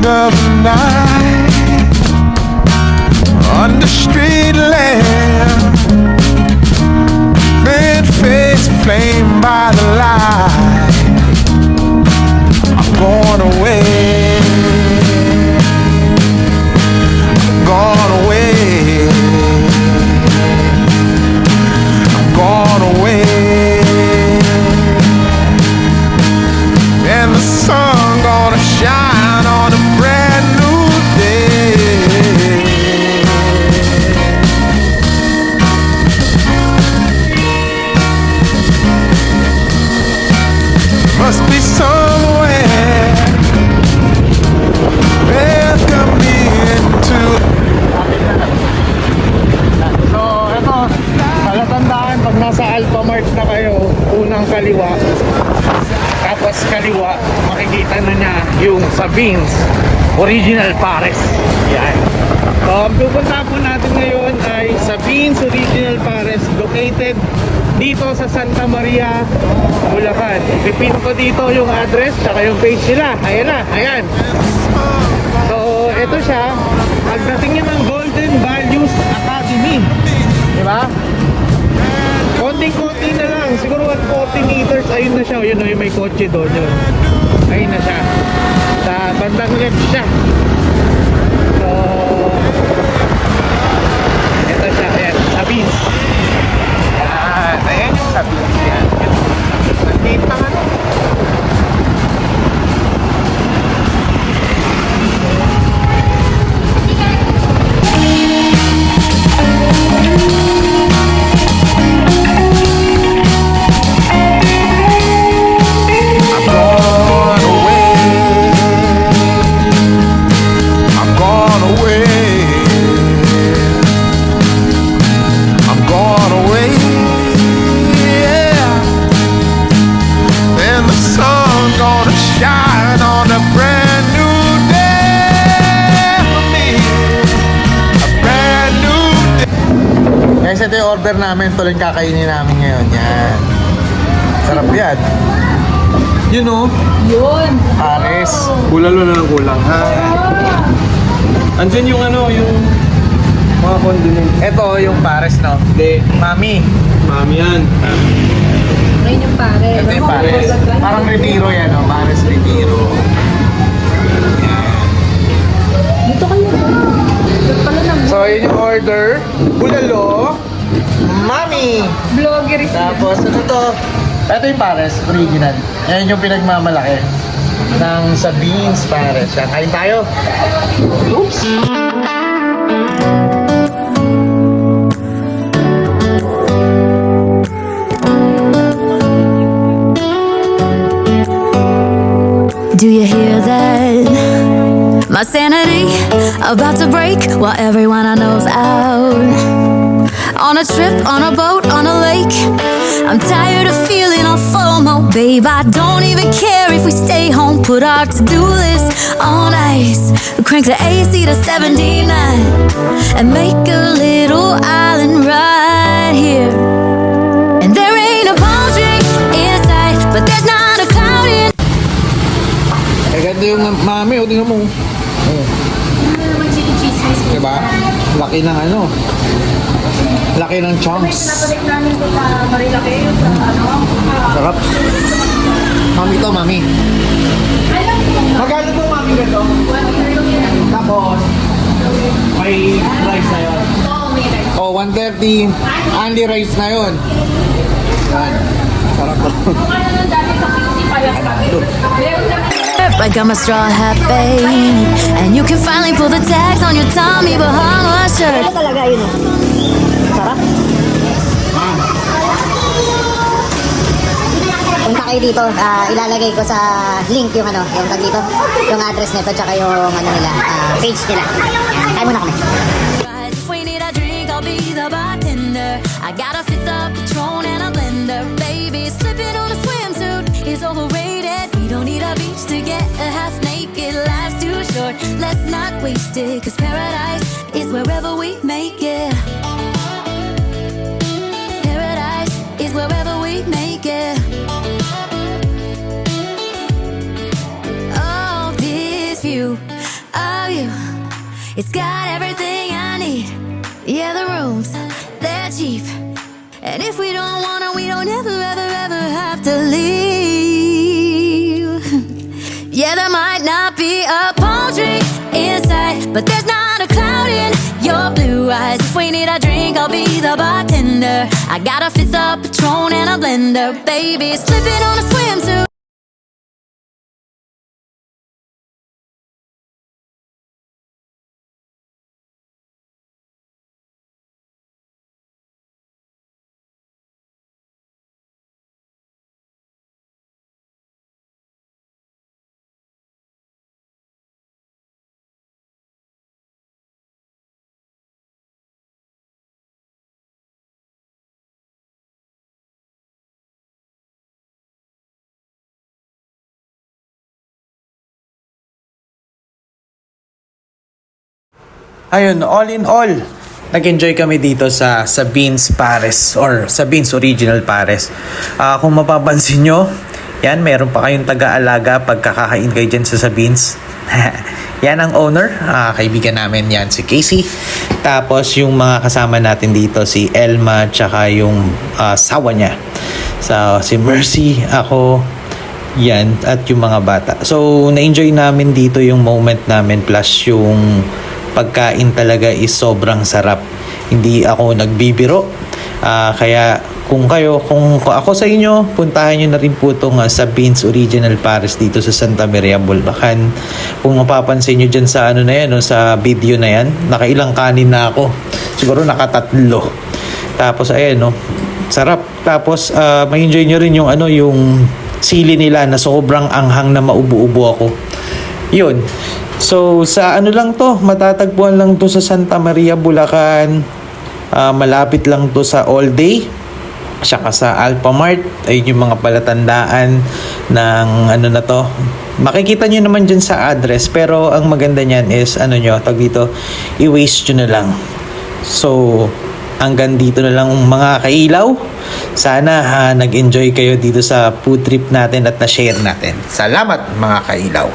of the night, under street lamp, red face flamed by the light. I'm going away, gone away, I'm gone away, and the sun gonna shine on a brand new day. Must be somewhere welcome me into. So, eto, palatandaan pag nasa Alphamart na kayo, unang kaliwa, tapos kaliwa, makikita na niya yung sa Beans Original Pares. Yan. So, ang pupunta po natin ngayon ay sa Beans Original Pares, located dito sa Santa Maria, Bulacan. Pipin ko dito yung address tsaka yung page nila. Ayan na, ayan. So, ito siya. Pagdating niya ng Golden Values Academy, diba? Konting-konti na lang. Siguro 140 meters. Ayun na siya. Yun o, yung may kotse doon yun. Ayun na siya. Sa bandang left siya. So, ito siya. Ayan. Sa Beans. Ayan. Ayan yung sa Beans. Ayan. Nandito na ano. Guys, ito yung order namin. Ito lang kakainin namin ngayon. Yan. Sarap yan. Yun o. Yun. Pares. Kulang na lang kulang. Ha? Andyan yung ano, yung mga condiment. Ito yung pares, no? De, mami. Mami yan. Ayun yung pare. Ito yung pares. Parang retiro yan, no? Pares retiro. Dito kayo. Dito pala na. So, yun yung order. Bulalo. Mami. Vlogger is Tapos, ano to? Ito yung pares, original. Yan yung pinagmamalaki ng sa Beans Pares. Yan, kain tayo. Oops! Do you hear that? My sanity about to break while everyone I know's out. On a trip, on a boat, on a lake. I'm tired of feeling all FOMO, babe. I don't even care if we stay home. Put our to-do list on ice. Crank the AC to 79 and make a little island right here. And there ain't a palm tree in sight, but there's not a cloud in. Eh, ganda yung mami, o tingnan mo. Oh. Diba? Laki ng ano. Laki ng chunks. Sarap. Mami to, mami. Magkano itong mami ganito? Tapos, may rice na yun. Oh, 130. Only rice na yun. Yan. Sarap to. Like I'm a straw hat, babe. And you can finally pull the tags on your Tommy Bahama shirt. Ito talaga yun. Sarap. Punta kayo dito, ilalagay ko sa link yung ano, yung tag dito, yung address nito tsaka yung ano nila, page nila. Yan, kain muna kami. If we need a drink, I'll be the bartender. I got a fifth of Patron and a blender. Baby, slipping on a swimsuit is overrated. We don't need a beach to get a half naked. Life's too short, let's not waste it. Cause paradise is wherever we make it. Paradise is wherever we make it. Oh, this view It's got everything I need. Yeah, the rooms, they're cheap. And if we don't wanna, we don't ever, ever, ever have to leave. Yeah, there might not be a palm tree inside, but there's not a cloud in your blue eyes. If we need a drink, I'll be the bartender. I got a fifth of Patron and a blender, baby, slipping on a swimsuit. Ayun, all in all, nag-enjoy kami dito sa Beans Pares or sa Beans Original Pares. Kung mapapansin nyo, yan, meron pa kayong taga-alaga pagkakakain kayo dyan sa Beans. Yan ang owner, kaibigan namin yan, si Casey. Tapos yung mga kasama natin dito, si Elma, tsaka yung sawa niya. So, si Mercy, ako, yan, at yung mga bata. So, na-enjoy namin dito yung moment namin plus yung pagkain talaga is sobrang sarap. Hindi ako nagbibiro. Kaya kung ako sa inyo, puntahan nyo na rin po itong sa Beans Original Pares dito sa Santa Maria, Bulacan. Kung mapapansin nyo dyan sa ano na yan, sa video na yan, nakailang kanin na ako. Siguro nakatatlo. Tapos ayan, sarap. Tapos may enjoy nyo rin yung yung sili nila na sobrang anghang na maubo-ubo ako. Yun. So, sa lang to, matatagpuan lang to sa Santa Maria, Bulacan. Malapit lang to sa All Day. Saka sa Alphamart. Ayun yung mga palatandaan ng na to. Makikita nyo naman dyan sa address. Pero ang maganda nyan is, dito, i-waste nyo na lang. So, hanggang dito na lang mga kailaw. Sana nag-enjoy kayo dito sa food trip natin at na-share natin. Salamat mga kailaw.